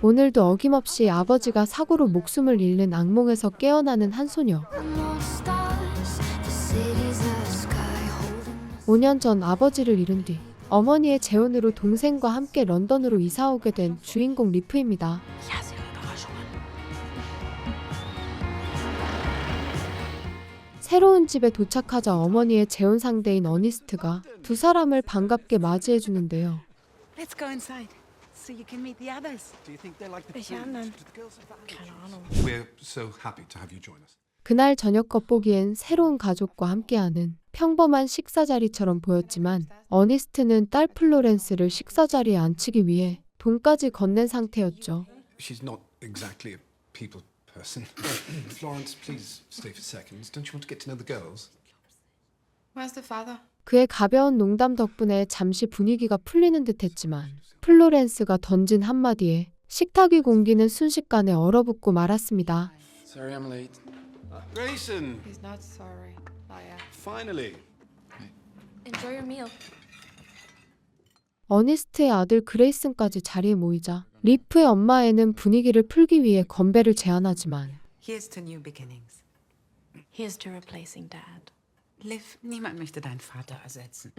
오늘도 어김없이 아버지가 사고로 목숨을 잃는 악몽에서 깨어나는 한 소녀. 5년 전 아버지를 잃은 뒤 어머니의 재혼으로 동생과 함께 런던으로 이사오게 된 주인공 리프입니다. 새로운 집에 도착하자 어머니의 재혼 상대인 어니스트가 두 사람을 반갑게 맞이해 주는데요. Let's go inside so you can meet the others. Do you think they like the Welche food? anderen? Did the girls have that? Keine Ahnung. We're so happy to have you join us. 그날 저녁 겉보기엔 새로운 가족과 함께하는 평범한 식사 자리처럼 보였지만 어니스트는 딸 플로렌스를 식사 자리에 앉히기 위해 돈까지 건넨 상태였죠. She's not exactly a people person. Florence, please stay for seconds. Don't you want to get to know the girls? Where's the father? 그의 가벼운 농담 덕분에 잠시 분위기가 풀리는 듯했지만 플로렌스가 던진 한마디에 식탁 위 공기는 순식간에 얼어붙고 말았습니다. Sorry I'm late. Grayson, He's not sorry. Liar. finally. Enjoy your meal. 어니스트의 아들 그레이슨까지 자리에 모이자 리프의 엄마애는 분위기를 풀기 위해 건배를 제안하지만 Here's to new beginnings. Here's to replacing dad. Liv, niemand möchte deinen Vater ersetzen.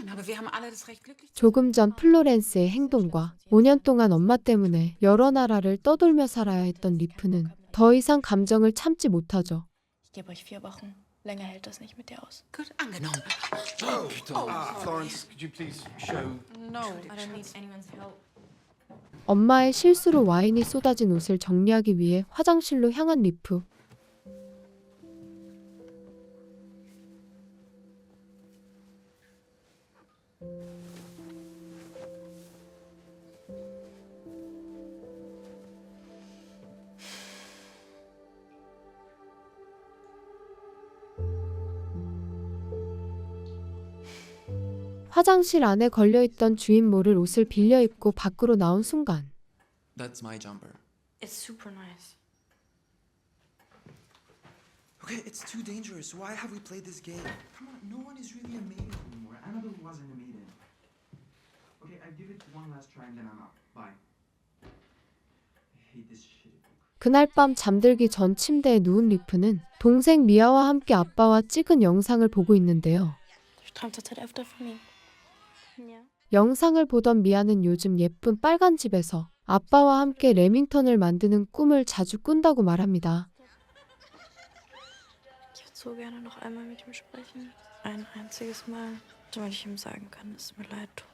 Aber wir haben alle das Recht, glücklich zu 조금 전 플로렌스의 행동과 5년 동안 엄마 때문에 여러 나라를 떠돌며 살아야 했던 리프는 더 이상 감정을 참지 못하죠. Ich gebe euch 4 Wochen. Länger hält das nicht mit dir aus. Gut angenommen. Florence, could you please show? No, I don't need anyone's help. 엄마의 실수로 와인이 쏟아진 옷을 정리하기 위해 화장실로 향한 리프. 화장실 안에 걸려있던 주인 모를 옷을 빌려 입고 밖으로 나온 순간 That's my jumper. It's super nice. Okay, it's too dangerous. Why have we played this game? Come on, no one is really a maiden anymore. Annabelle wasn't a maiden. Okay, I give it one last try and then I'm out. Bye. I hate this shitty book. 그날 밤 잠들기 전 침대에 누운 리프는 동생 미아와 함께 아빠와 찍은 영상을 보고 있는데요. Du träumst zurzeit öfter von ihm. Ja. 영상을 보던 미아는 요즘 예쁜 빨간 집에서 아빠와 함께 레밍턴을 만드는 꿈을 자주 꾼다고 말합니다. Ich würde so gerne noch einmal mit ihm sprechen. Ein einziges Mal, damit ich ihm sagen kann, dass es mir leid tut.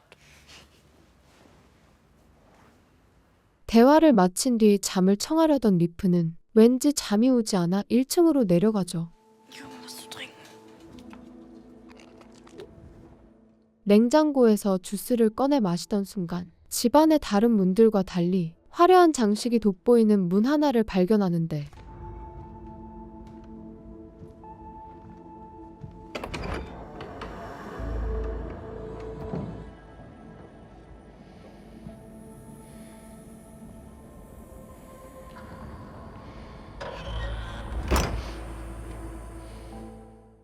대화를 마친 뒤 잠을 청하려던 리프는 왠지 잠이 오지 않아 1층으로 내려가죠. Ich hole mir was zu trinken. 냉장고에서 주스를 꺼내 마시던 순간 집안의 다른 문들과 달리 화려한 장식이 돋보이는 문 하나를 발견하는데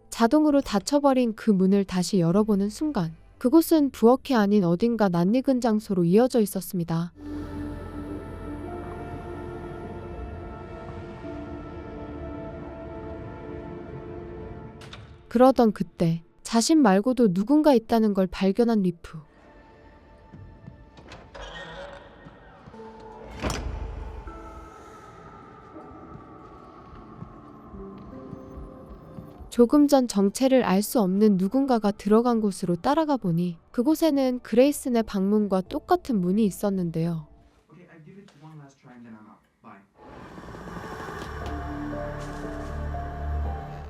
자동으로 닫혀버린 그 문을 다시 열어보는 순간 그곳은 부엌이 아닌 어딘가 낯익은 장소로 이어져 있었습니다. 그러던 그때 자신 말고도 누군가 있다는 걸 발견한 리프. 조금 전 정체를 알 수 없는 누군가가 들어간 곳으로 따라가 보니 그곳에는 그레이슨의 방문과 똑같은 문이 있었는데요. Okay, I give it one last try and then I'm out. Bye.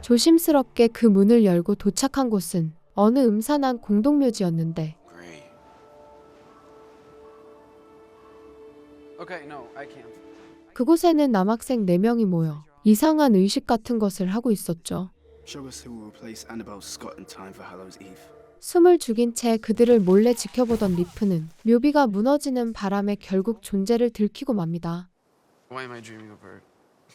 조심스럽게 그 문을 열고 도착한 곳은 어느 음산한 공동묘지였는데 Great. Okay, no, I can't. 그곳에는 남학생 4명이 모여 이상한 의식 같은 것을 하고 있었죠. Show us who will replace Annabelle Scott in time for Hallows Eve. 숨을 죽인 채 그들을 몰래 지켜보던 리프는 묘비가 무너지는 바람에 결국 존재를 들키고 맙니다. Why am I dreaming of her?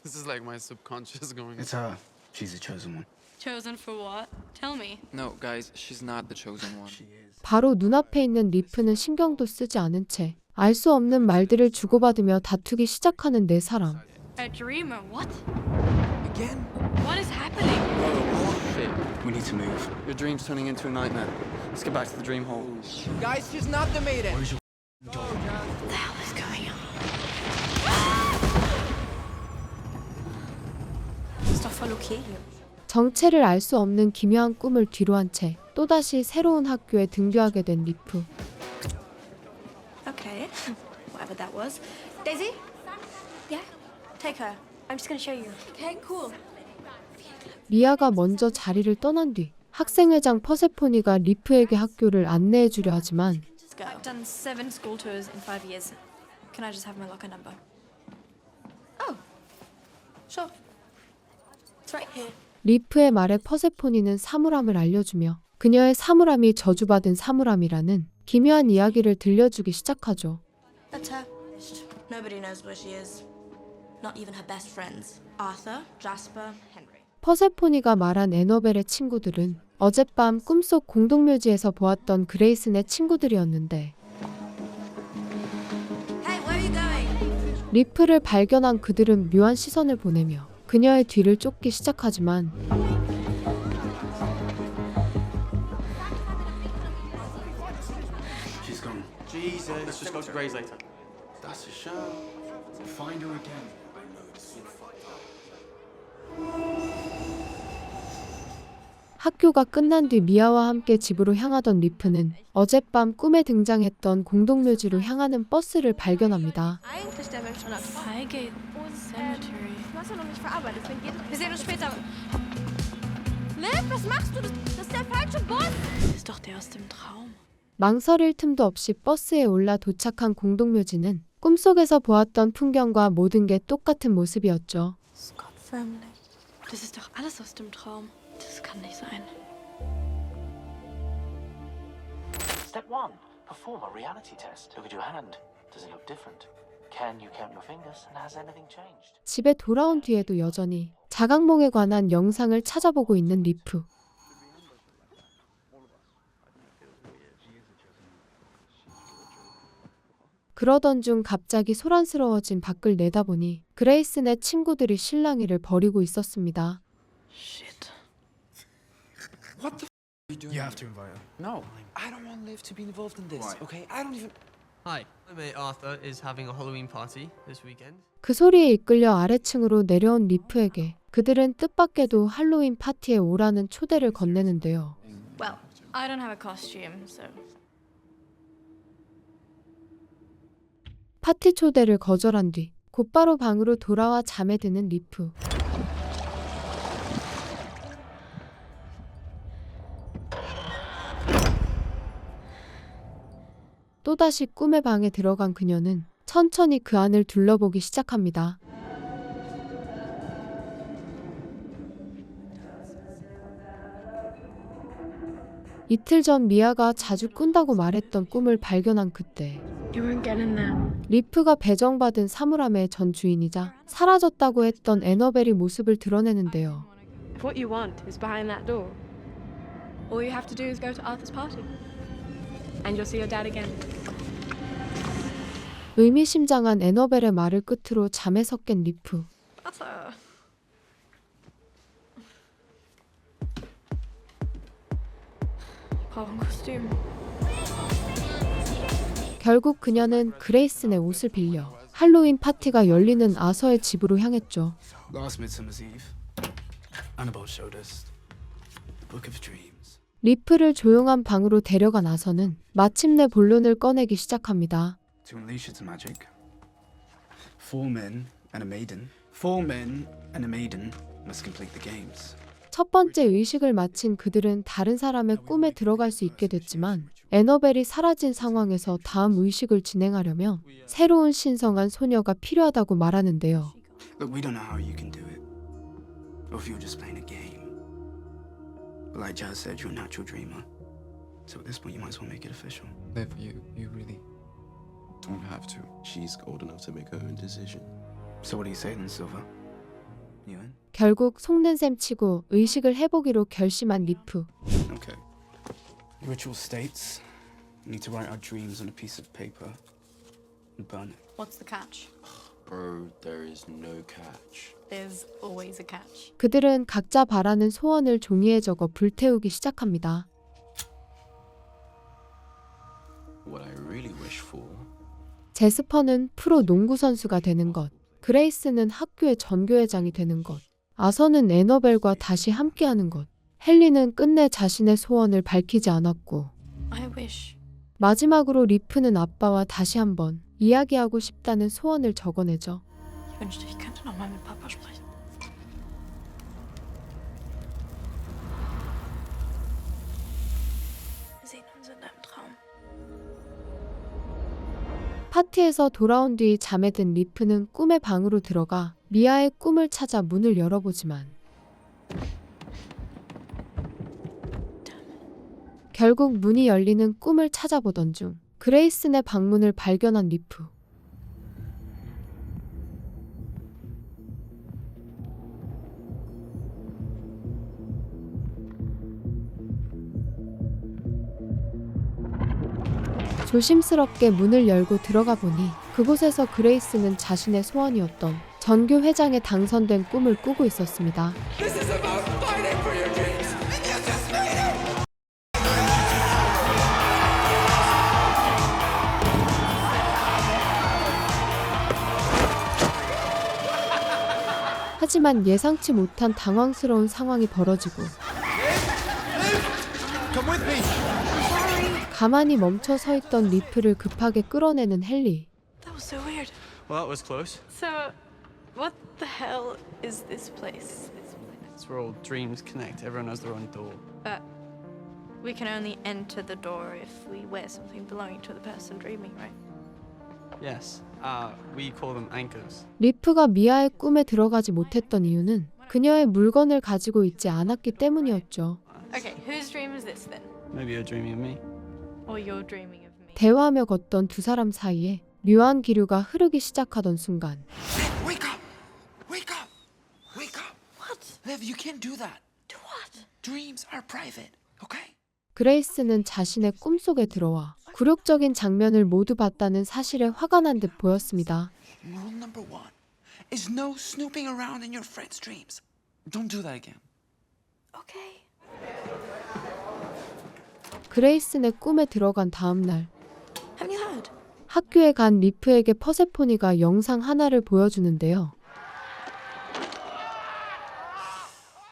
This is like my subconscious going. It's her. She's the chosen one. Chosen for what? Tell me. No, guys, she's not the chosen one. She is. 바로 눈앞에 있는 리프는 신경도 쓰지 않은 채 알 수 없는 말들을 주고받으며 다투기 시작하는 네 사람. A dreamer? What? Again? What is happening? Shit. We need to move. Your dream's turning into a nightmare. Let's get back to the dream hall. Guys, she's not the maiden. What the hell is going on? Ist doch voll okay hier. 정체를 알 수 없는 기묘한 꿈을 뒤로한 채 또다시 새로운 학교에 등교하게 된 리프. Okay, whatever that was. Daisy? Yeah? Take her. I'm just gonna show you. Okay, cool. 리아가 먼저 자리를 떠난 뒤 학생회장 퍼세포니가 리프에게 학교를 안내해 주려 하지만 Just go. I've done 7 school tours in 5 years. Can I just have my locker number? Oh, sure. It's right here. 리프의 말에 퍼세포니는 사물함을 알려주며 그녀의 사물함이 저주받은 사물함이라는 기묘한 이야기를 들려주기 시작하죠. That's her. Nobody knows where she is. Not even her best friends. Arthur, Jasper, Henry. 퍼세포니가 말한 애너벨의 친구들은 어젯밤 꿈속 공동묘지에서 보았던 그레이슨의 친구들이었는데 Hey, where are you going? 리프를 발견한 그들은 묘한 시선을 보내며 그녀의 뒤를 쫓기 시작하지만 She's gone. Jesus, let's just go to Grey's later. That's a show. Find her again. 학교가 끝난 뒤 미아와 함께 집으로 향하던 리프는 어젯밤 꿈에 등장했던 공동묘지로 향하는 버스를 발견합니다. Eigentlich der Mensch schon abgefahren. Highgate Cemetery. Du hast ja noch nicht verarbeitet. Wir sehen uns später. Liv, was machst du? Das ist der falsche Bus. Das ist doch der aus dem Traum. 망설일 틈도 없이 버스에 올라 도착한 공동묘지는 꿈속에서 보았던 풍경과 모든 게 똑같은 모습이었죠. Scott Family. Das ist doch alles aus dem Traum. Das kann nicht sein. Step 1. Perform a reality test. Look at your hand. Does it look different? Can you count your fingers and has anything changed? 집에 돌아온 뒤에도 여전히 자각몽에 관한 영상을 찾아보고 있는 리프. 그러던 중 갑자기 소란스러워진 밖을 내다보니 그레이슨의 친구들이 실랑이를 벌이고 있었습니다. Shit. What the are you doing? You have to invite her. No. I don't want Liv to be involved in this, Why? okay? I don't even... Hi, my mate Arthur is having a Halloween party this weekend. 그 소리에 이끌려 아래층으로 내려온 리프에게 그들은 뜻밖에도 할로윈 파티에 오라는 초대를 건네는데요. Well, I don't have a costume, so 파티 초대를 거절한 뒤 곧바로 방으로 돌아와 잠에 드는 리프. 또다시 꿈의 방에 들어간 그녀는 천천히 그 안을 둘러보기 시작합니다. 이틀 전 미아가 자주 꾼다고 말했던 꿈을 발견한 그때 you weren't getting that. 리프가 배정받은 사물함의 전 주인이자 사라졌다고 했던 애너벨이 모습을 드러내는데요. What you want is behind that door. All you have to do is go to Arthur's party, and you'll see your dad again. 의미심장한 애너벨의 말을 끝으로 잠에서 깬 리프. Arthur. brauche ein Kostüm. 결국 그녀는 그레이슨의 옷을 빌려 할로윈 파티가 열리는 아서의 집으로 향했죠. Last Midsummer's Eve, Annabelle showed us the Book of Dreams. 리프를 조용한 방으로 데려간 아서는 마침내 본론을 꺼내기 시작합니다. To unleash its magic, 4 men and a maiden. 4 men and a maiden must complete the games. 첫 번째 의식을 마친 그들은 다른 사람의 꿈에 들어갈 수 있게 됐지만 애너벨이 사라진 상황에서 다음 의식을 진행하려면 새로운 신성한 소녀가 필요하다고 말하는데요. Look, we don't know how you can do it, or if you're just playing a game. But like Jazz said, you're a natural dreamer. So at this point, you might as well make it official. Liv, you really Don't have to. She's old enough to make her own decision. So what do you say then, Silver? You in? 결국 속는 셈 치고 의식을 해보기로 결심한 리프. Okay. The ritual states you need to write our dreams on a piece of paper and burn it. What's the catch? Bro, there is no catch. There's always a catch. 그들은 각자 바라는 소원을 종이에 적어 불태우기 시작합니다. What I really wish for 제스퍼는 프로 농구 선수가 되는 것, 그레이스는 학교의 전교회장이 되는 것, 아서는 애너벨과 다시 함께하는 것, 헨리는 끝내 자신의 소원을 밝히지 않았고, I wish. 마지막으로 리프는 아빠와 다시 한번 이야기하고 싶다는 소원을 적어내죠. Ich wünschte, ich könnte noch mal mit Papa sprechen. Wir sehen uns in deinem Traum. 파티에서 돌아온 뒤 잠에 든 리프는 꿈의 방으로 들어가 미아의 꿈을 찾아 문을 열어보지만 결국 문이 열리는 꿈을 찾아보던 중 그레이슨의 방문을 발견한 리프. 조심스럽게 문을 열고 들어가 보니 그곳에서 그레이스는 자신의 소원이었던 전교 회장에 당선된 꿈을 꾸고 있었습니다. 하지만 예상치 못한 당황스러운 상황이 벌어지고 가만히 멈춰 서 있던 리프를 급하게 끌어내는 헨리. That was so weird. Well, that was close. So, what the hell is this place? It's where all dreams connect. Everyone has their own door. But we can only enter the door if we wear something belonging to the person dreaming, right? Yes. We call them anchors. 리프가 미아의 꿈에 들어가지 못했던 이유는 그녀의 물건을 가지고 있지 않았기 때문이었죠. Okay, whose dream is this then? Maybe you're dreaming of me. Or you're dreaming of me? 대화하며 걷던 두 사람 사이에 묘한 기류가 흐르기 시작하던 순간 Liv, wake up! Wake up! Wake up! What? Liv, you can't do that. Do what? Dreams are private, okay? 그레이스는 자신의 꿈속에 들어와 굴욕적인 장면을 모두 봤다는 사실에 화가 난 듯 보였습니다. Rule number 1 is no snooping around in your friends' dreams. Don't do that again. Okay. 그레이슨의 꿈에 들어간 다음 날 Have you heard? 학교에 간 리프에게 퍼세포니가 영상 하나를 보여주는데요.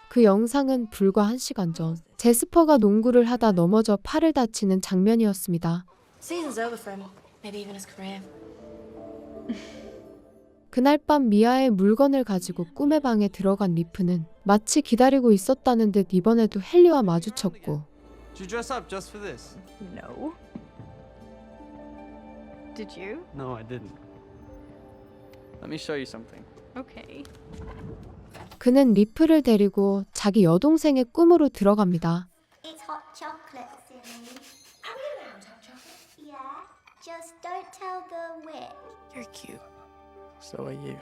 그 영상은 불과 1시간 전 제스퍼가 농구를 하다 넘어져 팔을 다치는 장면이었습니다. Season's over for him. Maybe even his career. 그날 밤 미아의 물건을 가지고 꿈의 방에 들어간 리프는 마치 기다리고 있었다는 듯 이번에도 헨리와 마주쳤고 Did you dress up just for this? No. Did you? No, I didn't. Let me show you something. Okay. 그는 리프를 데리고 자기 여동생의 꿈으로 들어갑니다. It's hot chocolate, silly. Are we allowed hot chocolate? Yeah. Just don't tell the witch. You're cute. So are you.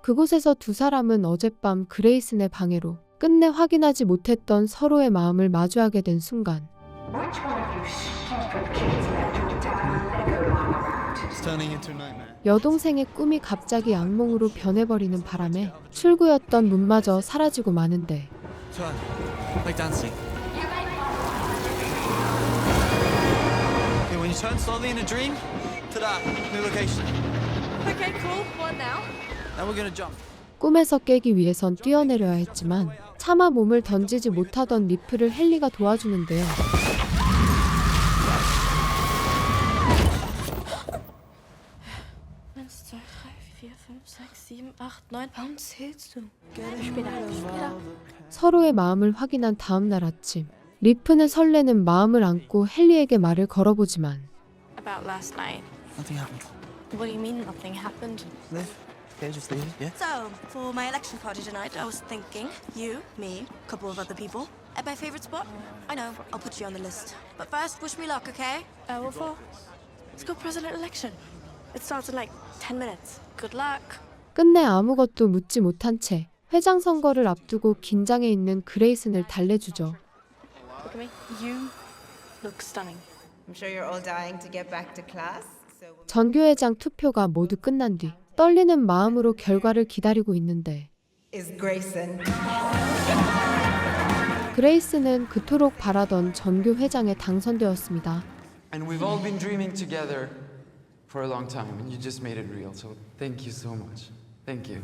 그곳에서 두 사람은 어젯밤 그레이슨의 방해로 끝내 확인하지 못했던 서로의 마음을 마주하게 된 순간 It's turning into a nightmare. 여동생의 꿈이 갑자기 악몽으로 변해버리는 바람에 출구였던 문마저 사라지고 마는데 Turn. Like dancing. Okay, when you turn slowly in a dream, to that new location. Okay, cool. What now? Then we're gonna jump. 꿈에서 깨기 위해선 뛰어내려야 했지만 차마 몸을 던지지 못하던 리프를 헨리가 도와주는데요. Warum zählst du? Später. 서로의 마음을 확인한 다음 날 아침 리프는 설레는 마음을 안고 헨리에게 말을 걸어보지만 About last night. Nothing happened. What do you mean nothing happened? Live. Okay, just leave it, yeah? So, for my election party tonight, I was thinking you, me, a couple of other people. At my favorite spot? I know, I'll put you on the list. But first, wish me luck, okay? What for? Let's go president election. It starts in like 10 minutes. Good luck. 끝내 아무것도 묻지 못한 채 회장 선거를 앞두고 긴장해 있는 그레이슨을 달래주죠. Look at me. You look stunning. I'm sure you're all dying to get back to class. 전교회장 투표가 모두 끝난 뒤 떨리는 마음으로 결과를 기다리고 있는데 그레이스는 그토록 바라던 전교회장에 당선되었습니다. And we've all been dreaming together for a long time, and you just made it real. So thank you so much. Thank you.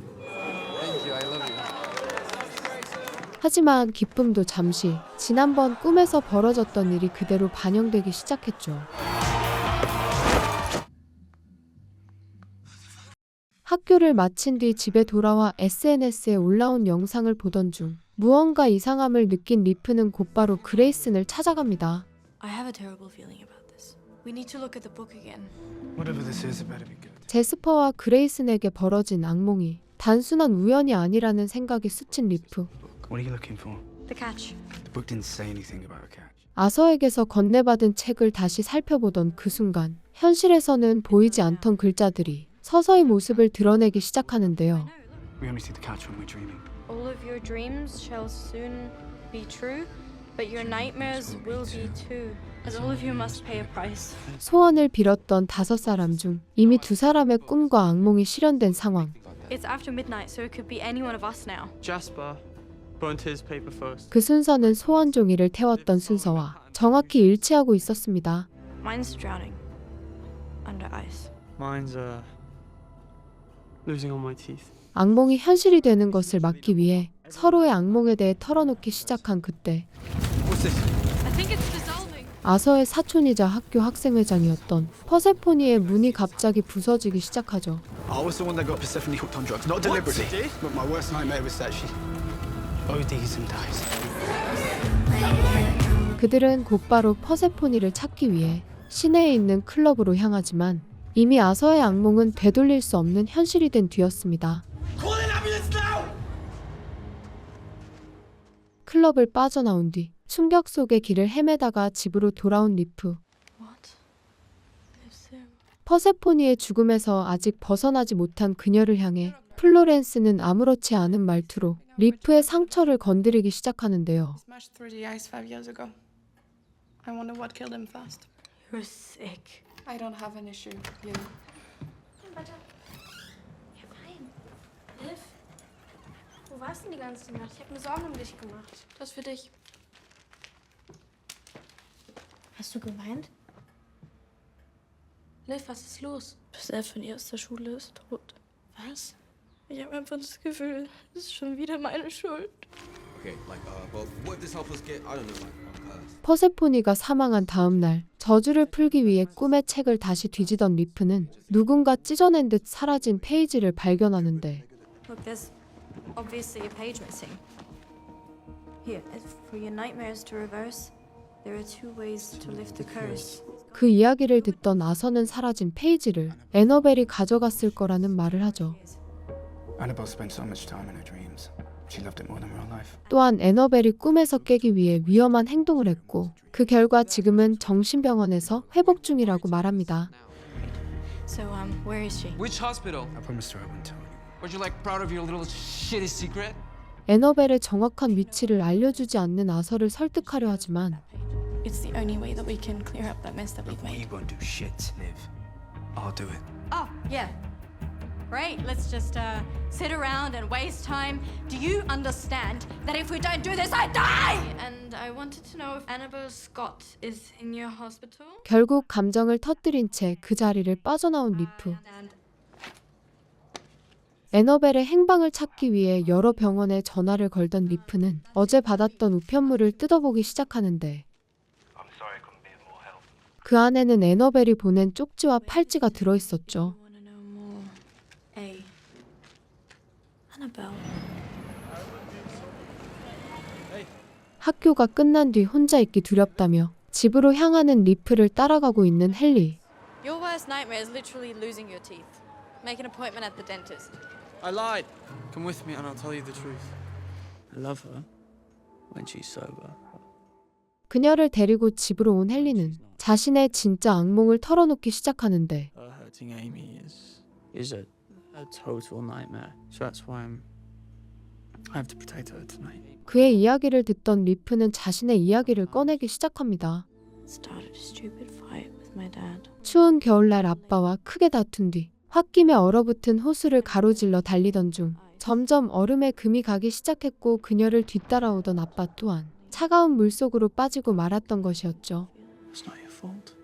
Thank you. I love you. 하지만 기쁨도 잠시, 지난번 꿈에서 벌어졌던 일이 그대로 반영되기 시작했죠. 학교를 마친 뒤 집에 돌아와 SNS에 올라온 영상을 보던 중 무언가 이상함을 느낀 리프는 곧바로 그레이슨을 찾아갑니다. I have a terrible feeling about this. We need to look at the book again. Whatever this is, it better be good. 제스퍼와 그레이슨에게 벌어진 악몽이 단순한 우연이 아니라는 생각이 스친 리프. What are you looking for? The catch. The book didn't say anything about a catch. 아서에게서 건네받은 책을 다시 살펴보던 그 순간 현실에서는 보이지 않던 글자들이 서서히 모습을 드러내기 시작하는데요. We only see the catch when we're dreaming. All of your dreams shall soon be true, but your nightmares will be too. As all of you must pay a price. 소원을 빌었던 5사람 중 이미 2사람의 꿈과 악몽이 실현된 상황. It's after midnight, so it could be any one of us now. Jasper burnt his paper first. 그 순서는 소원 종이를 태웠던 순서와 정확히 일치하고 있었습니다. Mine's drowning under ice. Mine's losing all my teeth. 악몽이 현실이 되는 것을 막기 위해 서로의 악몽에 대해 털어놓기 시작한 그때 What's this? I think it's dissolving. 아서의 사촌이자 학교 학생회장이었던 퍼세포니의 문이 갑자기 부서지기 시작하죠. I was the one that got Persephone hooked on drugs, not deliberately. But my worst nightmare was that she ODs and dies. 그들은 곧바로 퍼세포니를 찾기 위해 시내에 있는 클럽으로 향하지만 이미 아서의 악몽은 되돌릴 수 없는 현실이 된 뒤였습니다. 클럽을 빠져나온 뒤 충격 속의 길을 헤매다가 집으로 돌아온 리프. 퍼세포니의 죽음에서 아직 벗어나지 못한 그녀를 향해 플로렌스는 아무렇지 않은 말투로 리프의 상처를 건드리기 시작하는데요. Smashed through the ice 5 years ago. I wonder what killed him first. You're sick. I don't have an issue. You. Liv, wo warst du denn die ganze Nacht? Ich habe mir Sorgen um dich gemacht. Das für dich. Hast du geweint? Liv, was ist los? Persephone aus der Schule ist tot. Was? Ich habe einfach das Gefühl, es ist schon wieder meine Schuld. Okay, like, well, what if this helps us get, I don't know, like, 퍼세포니가 사망한 다음 날 저주를 풀기 위해 꿈의 책을 다시 뒤지던 리프는 누군가 찢어낸 듯 사라진 페이지를 발견하는데 Look, there's obviously a page missing. Here, for your nightmares to reverse, there are 2 ways to lift the curse. 그 이야기를 듣던 아서는 사라진 페이지를 애너벨이 가져갔을 거라는 말을 하죠. Annabelle spent so much time in her dreams. She loved it more than real life. 또한 애너벨이 꿈에서 깨기 위해 위험한 행동을 했고 그 결과 지금은 정신병원에서 회복 중이라고 말합니다. So, where is she? Which hospital? I promised her I wouldn't tell you. Were you like proud of your little shitty secret? 애너벨의 정확한 위치를 알려주지 않는 아서를 설득하려 하지만 It's the only way that we can clear up that mess that we've We made. won't do shit, Liv. I'll do it. Oh, yeah. Great, let's just sit around and waste time. Do you understand that if we don't do this, I die? And I wanted to know if Annabelle Scott is in your hospital. 결국 감정을 터뜨린 채 그 자리를 빠져나온 리프. 애너벨의 행방을 찾기 위해 여러 병원에 전화를 걸던 리프는 어제 받았던 우편물을 뜯어보기 시작하는데 그 안에는 애너벨이 보낸 쪽지와 팔찌가 들어있었죠. A. Annabelle. 학교가 끝난 뒤 혼자 있기 두렵다며 집으로 향하는 리프를 따라가고 있는 헨리. Your worst nightmare is literally losing your teeth. Make an appointment at the dentist. I lied. Come with me and I'll tell you the truth. I love her when she's sober. 그녀를 데리고 집으로 온 헨리는 자신의 진짜 악몽을 털어놓기 시작하는데 Her hurting Amy is a total nightmare. So that's why I have to protect her tonight. 그의 이야기를 듣던 리프는 자신의 이야기를 꺼내기 시작합니다. Started a stupid fight with my dad. 추운 겨울날 아빠와 크게 다툰 뒤 홧김에 얼어붙은 호수를 가로질러 달리던 중 점점 얼음에 금이 가기 시작했고 그녀를 뒤따라오던 아빠 또한 차가운 물속으로 빠지고 말았던 것이었죠. It's not your fault.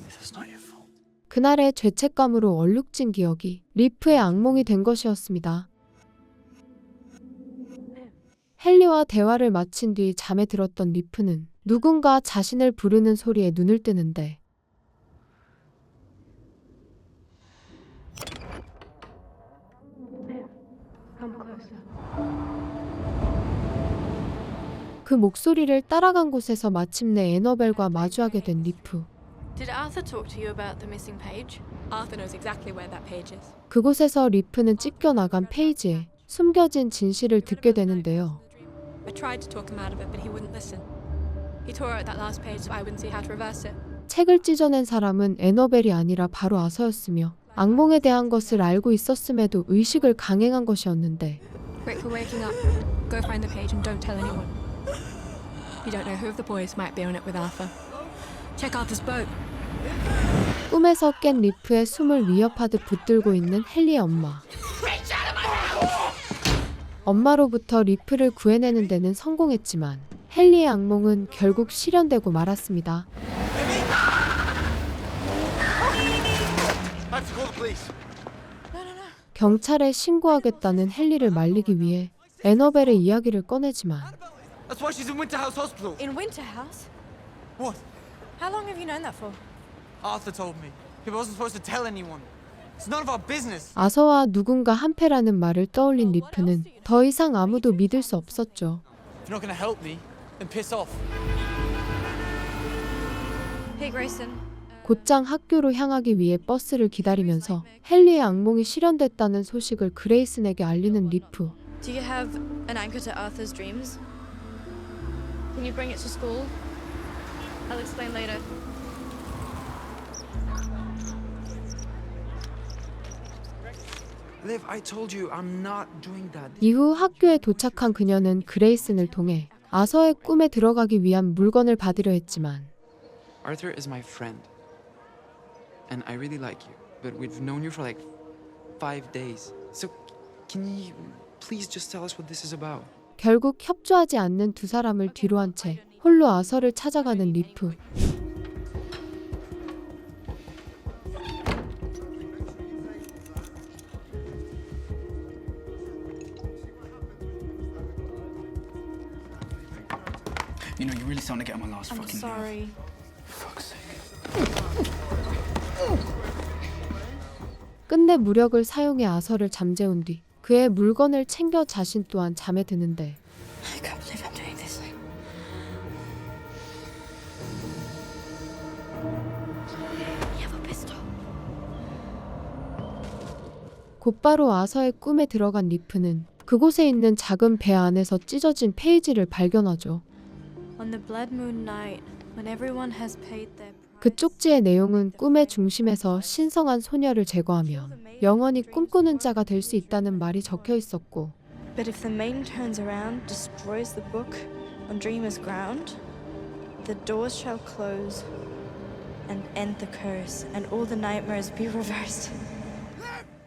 It's not your fault. 그날의 죄책감으로 얼룩진 기억이 리프의 악몽이 된 것이었습니다. 헨리와 대화를 마친 뒤 잠에 들었던 리프는 누군가 자신을 부르는 소리에 눈을 뜨는데 Come closer. 그 목소리를 따라간 곳에서 마침내 애너벨과 마주하게 된 리프. Did Arthur talk to you about the missing page? Arthur knows exactly where that page is. 그곳에서 리프는 찢겨나간 페이지에 숨겨진 진실을 듣게 되는데요. I tried to talk him out of it, but he wouldn't listen. He tore out that last page so I wouldn't see how to reverse it. 책을 찢어낸 사람은 애너벨이 아니라 바로 아서였으며 악몽에 대한 것을 알고 있었음에도 의식을 강행한 것이었는데 Rick, we're waking up. Go find the page and don't tell anyone. You don't know who of the boys might be on it with Arthur. Check Arthur's boat. 꿈에서 깬 리프의 숨을 위협하듯 붙들고 있는 헨리의 엄마. 엄마로부터 리프를 구해내는 데는 성공했지만 헨리의 악몽은 결국 실현되고 말았습니다. 경찰에 신고하겠다는 헨리를 말리기 위해 애너벨의 이야기를 꺼내지만 That's why she's in Winterhouse Hospital. In Winterhouse? What? How long have you known that for? Arthur told me. He wasn't supposed to tell anyone. It's none of our business. 아서와 누군가 한패라는 말을 떠올린 리프는 더 이상 아무도 믿을 수 없었죠. If you're not going to help me, then piss off. Hey, Grayson. 곧장 학교로 향하기 위해 버스를 기다리면서 헨리의 악몽이 실현됐다는 소식을 그레이슨에게 알리는 리프. Do you have an anchor to Arthur's dreams? Can you bring it to school? I'll explain later. Liv, I told you I'm not doing that. 이후 학교에 도착한 그녀는 그레이슨을 통해 아서의 꿈에 들어가기 위한 물건을 받으려 했지만 Arthur is my friend. And I really like you. But we've known you for like 5 days. So can you please just tell us what this is about? 결국 협조하지 않는 두 사람을 뒤로한 채 홀로 아서를 찾아가는 리프. You know, you're really starting to get on my last I'm fucking sorry. nerve. Fuck's sake. 끝내 무력을 사용해 아서를 잠재운 뒤 그의 물건을 챙겨 자신 또한 잠에 드는데 I can't believe I'm doing this. You have a pistol. 곧바로 아서의 꿈에 들어간 리프는 그곳에 있는 작은 배 안에서 찢어진 페이지를 발견하죠. On the blood moon night, when everyone has paid their 그 쪽지의 내용은 꿈의 중심에서 신성한 소녀를 제거하면 영원히 꿈꾸는 자가 될 수 있다는 말이 적혀 있었고 But if the maiden turns around, destroys the book on Dreamer's ground, the doors shall close and end the curse, and all the nightmares be reversed.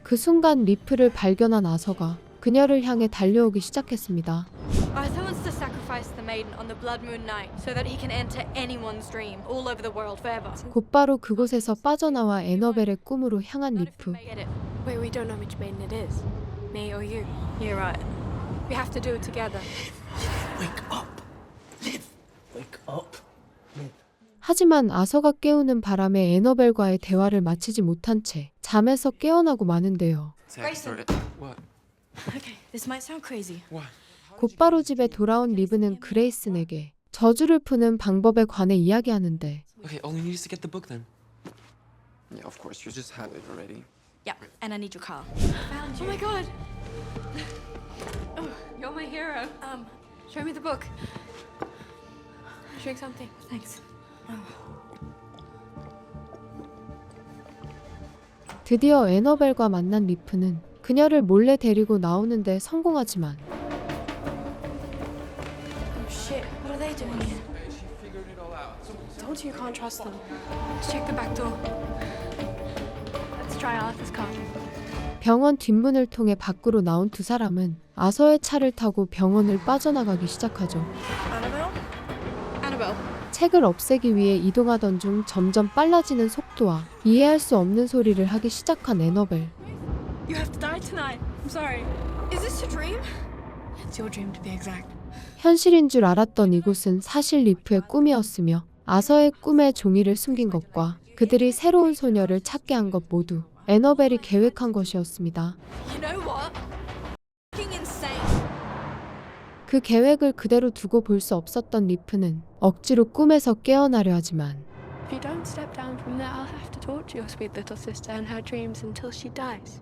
그 순간 리프를 발견한 아서가 그녀를 향해 달려오기 시작했습니다. Arthur wants to sacrifice the maiden on the blood moon night so that he can enter anyone's dream all over the world forever. 곧바로 그곳에서 빠져나와 애너벨의 꿈으로 향한 리프. Wait, we don't know which maiden it is. Me or you. You're right. We have to do it together. Wake up. Liv, wake up. 하지만 아서가 깨우는 바람에 애너벨과의 대화를 마치지 못한 채 잠에서 깨어나고 마는데요. Grayson. What? Okay, this might sound crazy. What? 곧바로 집에 돌아온 리브는 그레이슨에게 저주를 푸는 방법에 관해 이야기하는데 Okay, all you need is to get the book then. Yeah, of course, you just have it already. Yeah, and I need your car. Found you. Oh my god. Oh, you're my hero. Show me the book. Drink something. Thanks. 드디어 애너벨과 만난 리프는 그녀를 몰래 데리고 나오는데 성공하지만 Oh shit, what are they doing here? She figured it all out. Told you can't trust them. Let's check the back door. Let's try Arthur's car. 병원 뒷문을 통해 밖으로 나온 두 사람은 아서의 차를 타고 병원을 빠져나가기 시작하죠. Annabelle? Annabelle. 책을 없애기 위해 이동하던 중 점점 빨라지는 속도와 이해할 수 없는 소리를 하기 시작한 애너벨. You have to die tonight. I'm sorry. Is this a dream? It's your dream to be exact. 현실인 줄 알았던 이곳은 사실 리프의 꿈이었으며 아서의 꿈에 종이를 숨긴 것과 그들이 새로운 소녀를 찾게 한 것 모두 애너벨이 계획한 것이었습니다. You know what? Fucking insane. 그 계획을 그대로 두고 볼 수 없었던 리프는 억지로 꿈에서 깨어나려 하지만 If you don't step down from there, I'll have to torture your sweet little sister and her dreams until she dies.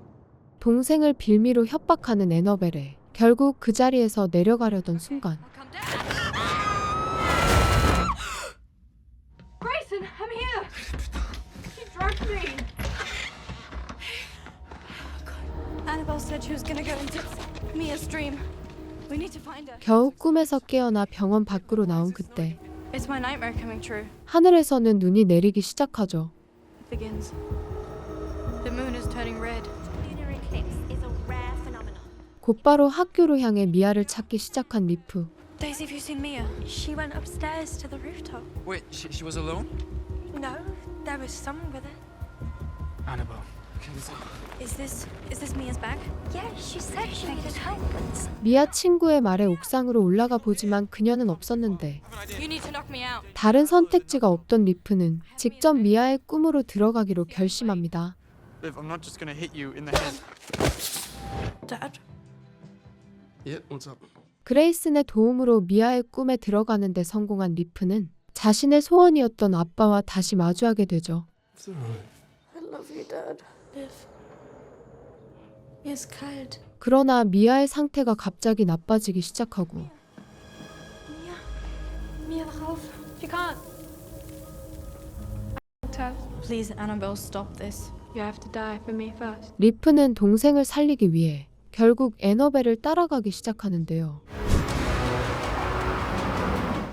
동생을 빌미로 협박하는 애너벨에 결국 그 자리에서 내려가려던 순간 Grayson, I'm here. She drugged me. Annabelle said she was gonna go into Mia's dream. We need to find her. 겨우 꿈에서 깨어나 병원 밖으로 나온 그때 It's my nightmare coming true. 하늘에서는 눈이 내리기 시작하죠. It begins. The moon is turning red. Lunar eclipse is a rare phenomenon. 곧바로 학교로 향해 미아를 찾기 시작한 리프. Daisy, have you seen Mia? She went upstairs to the rooftop. Wait, she was alone? No, there was someone with her. Annabelle. Is this Mia's bag? Yeah, she said she needed help. 미아 친구의 말에 옥상으로 올라가 보지만 그녀는 없었는데 You need to knock me out. 다른 선택지가 없던 리프는 직접 미아의 꿈으로 들어가기로 결심합니다. Liv, I'm not just gonna hit you in the head. Dad? Yeah, what's up? 그레이슨의 도움으로 미아의 꿈에 들어가는 데 성공한 리프는 자신의 소원이었던 아빠와 다시 마주하게 되죠. It's alright. I love you, Dad. Liv. Mia's kalt. 그러나 미아의 상태가 갑자기 나빠지기 시작하고 Mia drauf. She can't. Please, Annabelle, stop this. You have to die for me first. 리프는 동생을 살리기 위해 결국 애너벨을 따라가기 시작하는데요.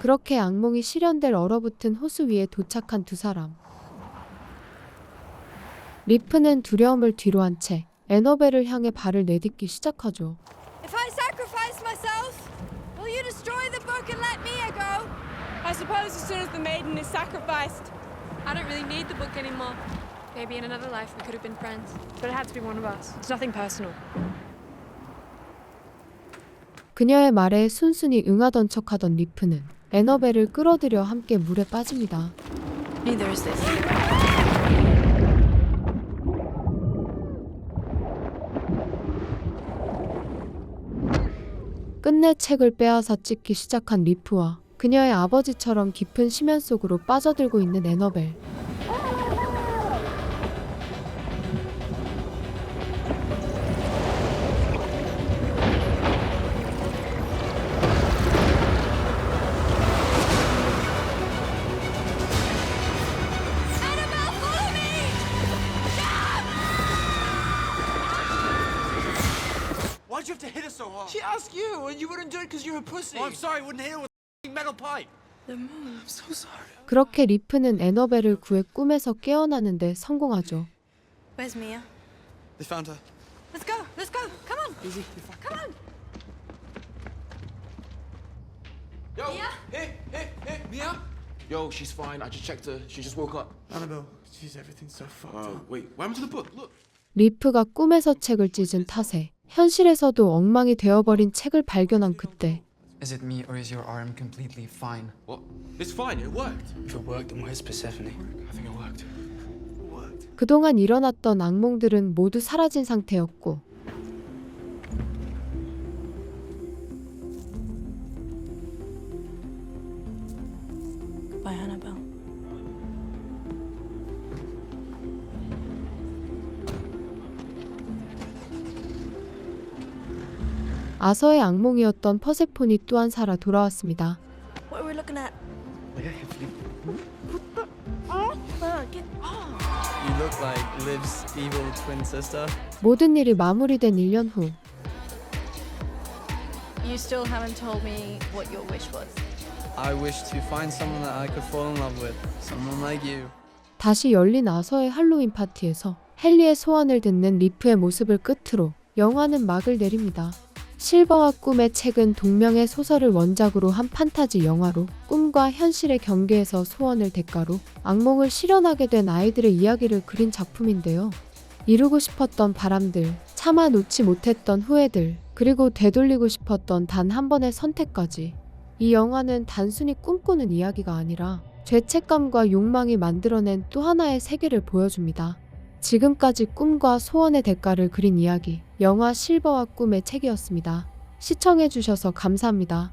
그렇게 악몽이 실현될 얼어붙은 호수 위에 도착한 두 사람. 리프는 두려움을 뒤로 한 채 애너벨을 향해 발을 내딛기 시작하죠. If I sacrifice myself, will you destroy the book and let Mia go? I suppose as soon as the maiden is sacrificed. I don't really need the book anymore. Maybe in another life we could have been friends. But it had to be one of us. It's nothing personal. 그녀의 말에 순순히 응하던 척하던 리프는 애너벨을 끌어들여 함께 물에 빠집니다. Neither is this. 끝내 책을 빼앗아 찍기 시작한 리프와 그녀의 아버지처럼 깊은 심연 속으로 빠져들고 있는 애너벨. Why'd you have to hit us so hard? She asked you, and you wouldn't do it because you're a pussy. Oh, I'm sorry, I wouldn't hit her with a metal pipe. I'm so sorry. 그렇게 리프는 애너벨을 구해 꿈에서 깨어나는데 성공하죠. Where's Mia? They found her. Let's go. Let's go. Come on. Easy, you're fine. Come on. Yo, hey, Mia? Yo, she's fine. I just checked her. She just woke up. Annabelle, jeez, everything's so fucked up. Wait, what happened to the book? Look. 리프가 꿈에서 책을 찢은 탓에 현실에서도 엉망이 되어버린 책을 발견한 그때 Is it me or is your arm completely fine? What? It's fine. It worked. If it worked, then where's Persephone? I think it worked. 그동안 일어났던 악몽들은 모두 사라진 상태였고 By Annabelle. 아서의 악몽이었던 퍼세폰이 또한 살아 돌아왔습니다. What are we looking at? You look like Liv's evil twin sister. 모든 일이 마무리된 1년 후 You still haven't told me what your wish was. I wish to find someone that I could fall in love with. Someone like you. 다시 열린 아서의 할로윈 파티에서 헨리의 소원을 듣는 리프의 모습을 끝으로 영화는 막을 내립니다. 실버와 꿈의 책은 동명의 소설을 원작으로 한 판타지 영화로 꿈과 현실의 경계에서 소원을 대가로 악몽을 실현하게 된 아이들의 이야기를 그린 작품인데요. 이루고 싶었던 바람들, 차마 놓지 못했던 후회들, 그리고 되돌리고 싶었던 단 한 번의 선택까지. 이 영화는 단순히 꿈꾸는 이야기가 아니라 죄책감과 욕망이 만들어낸 또 하나의 세계를 보여줍니다. 지금까지 꿈과 소원의 대가를 그린 이야기, 영화 실버와 꿈의 책이었습니다. 시청해주셔서 감사합니다.